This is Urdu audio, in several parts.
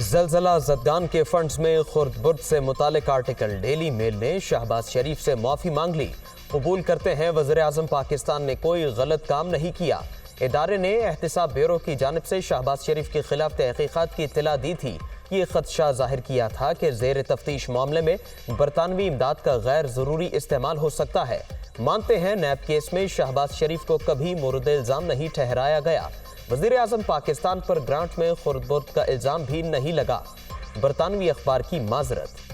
زلزلہ زدگان کے فنڈز میں خرد برد سے متعلق آرٹیکل ڈیلی میل نے شہباز شریف سے معافی مانگ لی۔ قبول کرتے ہیں وزیر اعظم پاکستان نے کوئی غلط کام نہیں کیا۔ ادارے نے احتساب بیورو کی جانب سے شہباز شریف کے خلاف تحقیقات کی اطلاع دی تھی۔ یہ خدشہ ظاہر کیا تھا کہ زیر تفتیش معاملے میں برطانوی امداد کا غیر ضروری استعمال ہو سکتا ہے۔ مانتے ہیں نیب کیس میں شہباز شریف کو کبھی مورد الزام نہیں ٹھہرایا گیا۔ وزیر اعظم پاکستان پر گرانٹ میں خرد برد کا الزام بھی نہیں لگا۔ برطانوی اخبار کی معذرت۔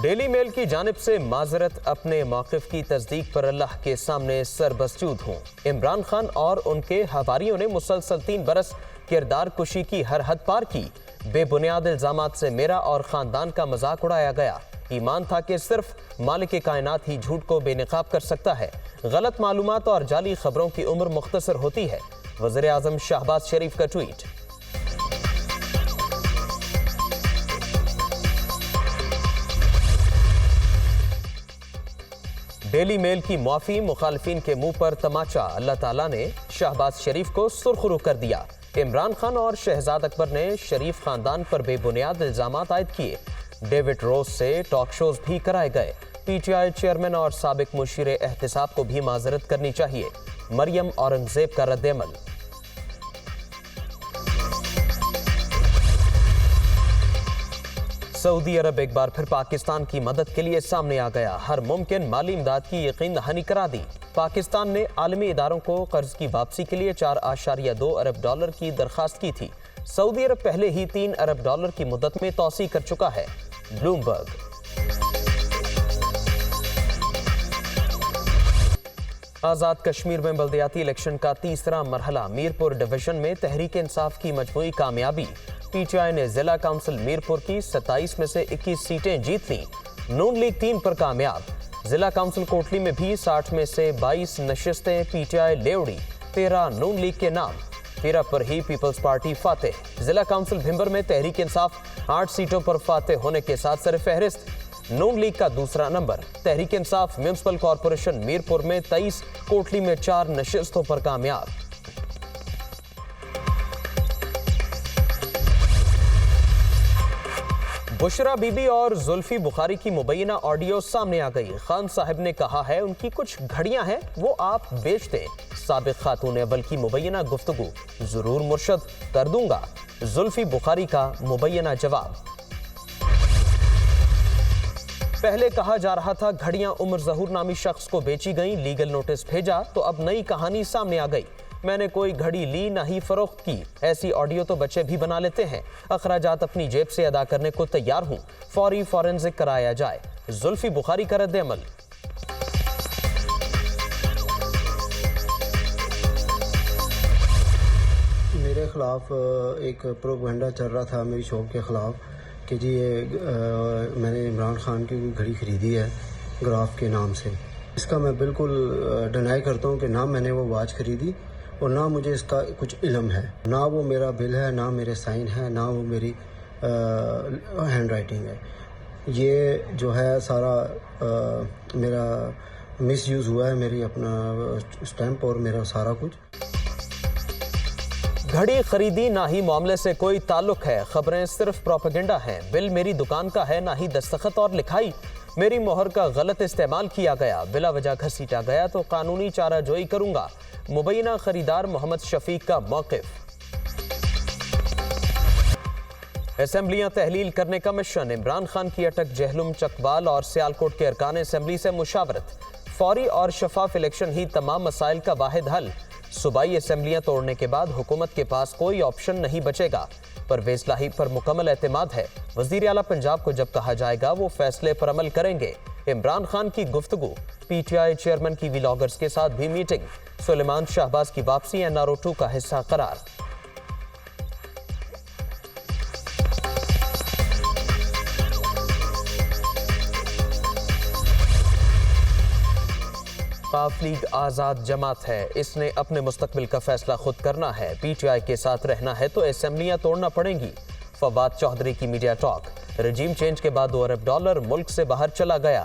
ڈیلی میل کی جانب سے معذرت، اپنے موقف کی تصدیق پر اللہ کے سامنے سر بسجود ہوں۔ عمران خان اور ان کے حواریوں نے مسلسل 3 برس کردار کشی کی ہر حد پار کی۔ بے بنیاد الزامات سے میرا اور خاندان کا مذاق اڑایا گیا۔ ایمان تھا کہ صرف مالک کائنات ہی جھوٹ کو بے نقاب کر سکتا ہے۔ غلط معلومات اور جعلی خبروں کی عمر مختصر ہوتی ہے۔ وزیر اعظم شہباز شریف کا ٹویٹ۔ ڈیلی میل کی معافی، مخالفین کے منہ پر تماچا، اللہ تعالیٰ نے شہباز شریف کو سرخرو کر دیا۔ عمران خان اور شہزاد اکبر نے شریف خاندان پر بے بنیاد الزامات عائد کیے۔ ڈیوڈ روز سے ٹاک شوز بھی کرائے گئے۔ پی ٹی آئی چیئرمین اور سابق مشیر احتساب کو بھی معذرت کرنی چاہیے۔ مریم اورنگزیب کا رد عمل۔ سعودی عرب ایک بار پھر پاکستان کی مدد کے لیے سامنے آ گیا۔ ہر ممکن مالی امداد کی یقین دہانی کرا دی۔ پاکستان نے عالمی اداروں کو قرض کی واپسی کے لیے 4.2 ارب ڈالر کی درخواست کی تھی۔ سعودی عرب پہلے ہی 3 ارب ڈالر کی مدت میں توسیع کر چکا ہے۔ بلومبرگ۔ آزاد کشمیر میں بلدیاتی الیکشن کا تیسرا مرحلہ، میرپور ڈویژن میں تحریک انصاف کی مجموعی کامیابی۔ پی ٹی آئی نے ضلع کونسل میرپور کی 27 میں سے 21 سیٹیں جیت لیں۔ نون لیگ 3 پر کامیاب۔ ضلع کونسل کوٹلی میں بھی 60 میں سے 22 نشستیں پی ٹی آئی لے اڑی، 13 نون لیگ کے نام۔ 13 پر ہی پیپلز پارٹی فاتح۔ ضلع کونسل بھمبر میں تحریک انصاف 8 سیٹوں پر فاتح ہونے کے ساتھ سر فہرست، نون لیگ کا دوسرا number. Tehreek Insaf municipal corporation Mirpur میں 23، کوٹلی میں 4 نشستوں پر کامیاب۔ بشرا بی بی اور زلفی بخاری کی مبینہ آڈیو سامنے آ گئی۔ خان صاحب نے کہا ہے ان کی کچھ گھڑیاں ہیں وہ آپ بیچ دیں۔ سابق خاتون اول کی مبینہ گفتگو، ضرور مرشد کر دوں گا، زلفی بخاری کا مبینہ جواب۔ پہلے کہا جا رہا تھا گھڑیاں عمر ظہور نامی شخص کو بیچی گئیں، لیگل نوٹس بھیجا تو اب نئی کہانی سامنے آ گئی۔ میں نے کوئی گھڑی لی نہ ہی فروخت کی۔ ایسی آڈیو تو بچے بھی بنا لیتے ہیں۔ اخراجات اپنی جیب سے ادا کرنے کو تیار ہوں، فوری فورنزک کرایا جائے۔ زلفی بخاری کا رد عمل۔ میرے خلاف ایک پروپیگنڈا چل رہا تھا میری شاپ کے خلاف کہ جی یہ میں نے عمران خان کی گھڑی خریدی ہے گراف کے نام سے۔ اس کا میں بالکل ڈینائی کرتا ہوں کہ نہ میں نے وہ واچ خریدی اور نہ مجھے اس کا کچھ علم ہے، نہ وہ میرا بل ہے، نہ میرے سائن ہے، نہ وہ میری ہینڈ رائٹنگ ہے۔ یہ جو ہے سارا میرا مس یوز ہوا ہے، میری اپنا اسٹیمپ اور میرا سارا کچھ۔ گھڑی خریدی نہ ہی معاملے سے کوئی تعلق ہے، خبریں صرف پروپیگنڈا ہیں۔ بل میری دکان کا ہے، نہ ہی دستخط اور لکھائی۔ میری مہر کا غلط استعمال کیا گیا، بلا وجہ گھسیٹا گیا تو قانونی چارہ جوئی کروں گا۔ مبینہ خریدار محمد شفیق کا موقف۔ اسمبلیاں تحلیل کرنے کا مشن، عمران خان کی اٹک جہلم، چکوال اور سیالکوٹ کے ارکان اسمبلی سے مشاورت۔ فوری اور شفاف الیکشن ہی تمام مسائل کا واحد حل۔ صوبائی اسمبلیاں توڑنے کے بعد حکومت کے پاس کوئی آپشن نہیں بچے گا۔ پرویز لاہی پر مکمل اعتماد ہے، وزیر اعلیٰ پنجاب کو جب کہا جائے گا وہ فیصلے پر عمل کریں گے۔ عمران خان کی گفتگو۔ پی ٹی آئی چیئرمین کی ویلاگرز کے ساتھ بھی میٹنگ۔ سلیمان شہباز کی واپسی NRO2 کا حصہ قرار۔ قاف لیگ آزاد جماعت ہے، اس نے اپنے مستقبل کا فیصلہ خود کرنا ہے۔ پی ٹی آئی کے ساتھ رہنا ہے تو اسمبلیاں توڑنا پڑیں گی۔ فواد چودھری کی میڈیا ٹاک۔ رجیم چینج کے بعد $2 ارب ملک سے باہر چلا گیا۔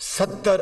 70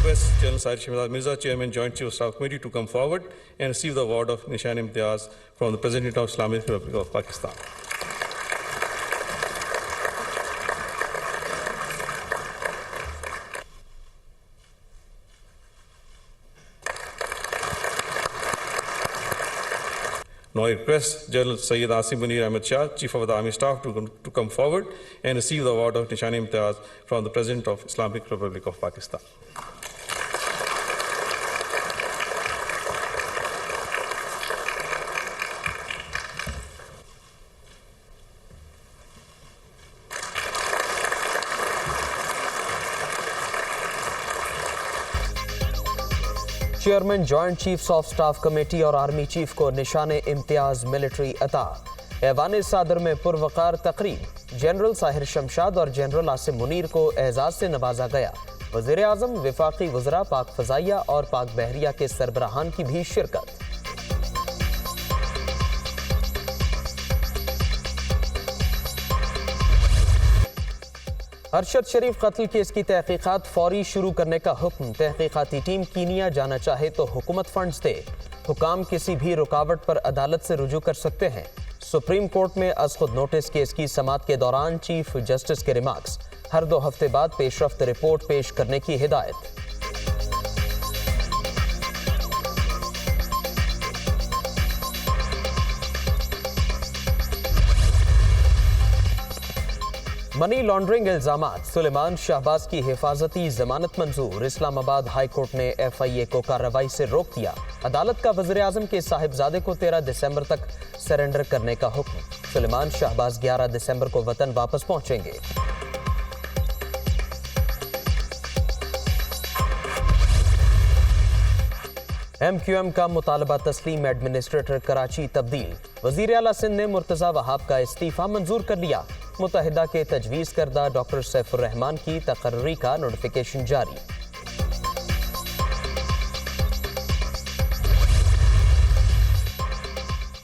Request General Syed Shehbaz Mirza, Chairman Joint Chief of Staff Committee, to come forward and receive the award of Nishan-e-Imtiaz from the President of Islamic Republic of Pakistan. Now I request General Sayyid Asim Munir Ahmed Shah, Chief of the Army Staff, to come forward and receive the award of Nishan-e-Imtiaz from the President of Islamic Republic of Pakistan. Chairman joint chiefs of staff committee اور آرمی چیف کو نشان امتیاز ملٹری عطا۔ ایوان صادر میں پروقار تقریب، جنرل ساحر شمشاد اور جنرل عاصم منیر کو اعزاز سے نوازا گیا۔ وزیر اعظم، وفاقی وزراء، پاک فضائیہ اور پاک بحریہ کے سربراہان کی بھی شرکت۔ ارشد شریف قتل کیس کی تحقیقات فوری شروع کرنے کا حکم۔ تحقیقاتی ٹیم کینیا جانا چاہے تو حکومت فنڈز دے۔ حکام کسی بھی رکاوٹ پر عدالت سے رجوع کر سکتے ہیں۔ سپریم کورٹ میں از خود نوٹس کیس کی سماعت کے دوران چیف جسٹس کے ریمارکس۔ ہر 2 ہفتے بعد پیش رفت رپورٹ پیش کرنے کی ہدایت۔ منی لانڈرنگ الزامات، سلیمان شہباز کی حفاظتی ضمانت منظور۔ اسلام آباد ہائی کورٹ نے ایف آئی اے کو کارروائی سے روک دیا۔ عدالت کا وزیر اعظم کے صاحبزادے کو 13 دسمبر تک سرنڈر کرنے کا حکم۔ سلیمان شہباز 11 دسمبر کو وطن واپس پہنچیں گے۔ ایم کیو ایم کا مطالبہ تسلیم، ایڈمنسٹریٹر کراچی تبدیل۔ وزیر اعلیٰ سندھ نے مرتضی وہاب کا استعفیٰ منظور کر لیا۔ متحدہ کے تجویز کردہ ڈاکٹر سیف الرحمان کی تقرری کا نوٹیفیکیشن جاری۔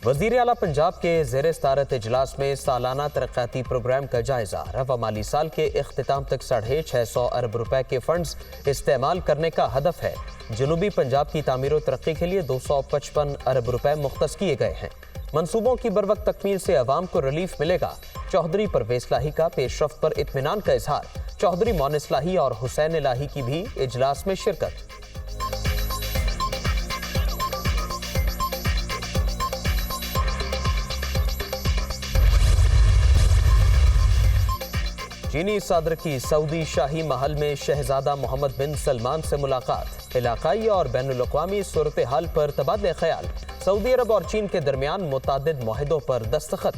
وزیر اعلیٰ پنجاب کے زیر صدارت اجلاس میں سالانہ ترقیاتی پروگرام کا جائزہ۔ رواں مالی سال کے اختتام تک 650 ارب روپے کے فنڈز استعمال کرنے کا ہدف ہے۔ جنوبی پنجاب کی تعمیر و ترقی کے لیے 255 ارب روپے مختص کیے گئے ہیں۔ منصوبوں کی بروقت تکمیل سے عوام کو ریلیف ملے گا۔ چودھری پرویز لاہی کا پیش رفت پر اطمینان کا اظہار۔ چودھری مونس لاہی اور حسین لاہی کی بھی اجلاس میں شرکت۔ چینی صدر کی سعودی شاہی محل میں شہزادہ محمد بن سلمان سے ملاقات۔ علاقائی اور بین الاقوامی صورتحال پر تبادلہ خیال۔ سعودی عرب اور چین کے درمیان متعدد معاہدوں پر دستخط۔